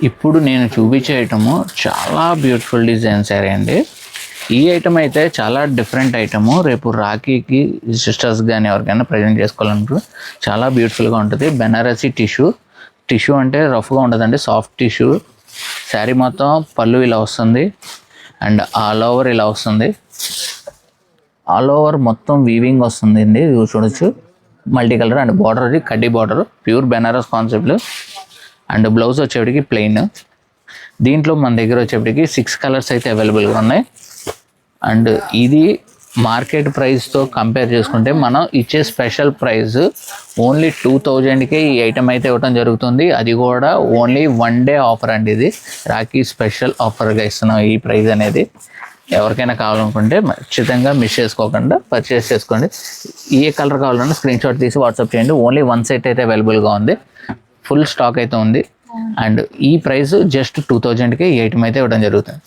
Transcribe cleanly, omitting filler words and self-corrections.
ఇప్పుడు నేను చూపించే ఐటము చాలా బ్యూటిఫుల్ డిజైన్ శారీ అండి. ఈ ఐటమ్ అయితే చాలా డిఫరెంట్ ఐటము. రేపు రాఖీకి సిస్టర్స్ కానీ ఎవరికైనా ప్రజెంట్ చేసుకోవాలనుకుంటే చాలా బ్యూటిఫుల్గా ఉంటుంది. బెనారసీ టిష్యూ అంటే రఫ్గా ఉండదండి, సాఫ్ట్ టిష్యూ. శారీ మొత్తం పళ్ళు ఇలా వస్తుంది అండ్ ఆల్ ఓవర్ ఇలా వస్తుంది. ఆల్ ఓవర్ మొత్తం వీవింగ్ వస్తుంది అండి, చూడొచ్చు. మల్టీ కలర్ అండ్ బార్డర్ అది కడ్డీ బార్డర్, ప్యూర్ బెనారస్ కాన్సెప్ట్లు. అండ్ బ్లౌజ్ వచ్చేప్పటికి ప్లెయిన్. దీంట్లో మన దగ్గర వచ్చేప్పటికి 6 కలర్స్ అయితే అవైలబుల్గా ఉన్నాయి. అండ్ ఇది మార్కెట్ ప్రైస్తో కంపేర్ చేసుకుంటే మనం ఇచ్చే స్పెషల్ ప్రైస్ ఓన్లీ 2000కే ఈ ఐటమ్ అయితే ఇవ్వడం జరుగుతుంది. అది కూడా ఓన్లీ 1 డే ఆఫర్ అండి. ఇది రాఖీ స్పెషల్ ఆఫర్గా ఇస్తున్నాం ఈ ప్రైస్ అనేది. ఎవరికైనా కావాలనుకుంటే ఖచ్చితంగా మిస్ చేసుకోకుండా పర్చేస్ చేసుకోండి. ఏ కలర్ కావాలన్నా స్క్రీన్ షాట్ తీసి వాట్సాప్ చేయండి. ఓన్లీ 1 సెట్ అయితే అవైలబుల్గా ఉంది, ఫుల్ స్టాక్ అయితే ఉంది. అండ్ ఈ ప్రైస్ జస్ట్ 2000కే ఈ ఐటమ్ అయితే ఇవ్వడం జరుగుతుంది.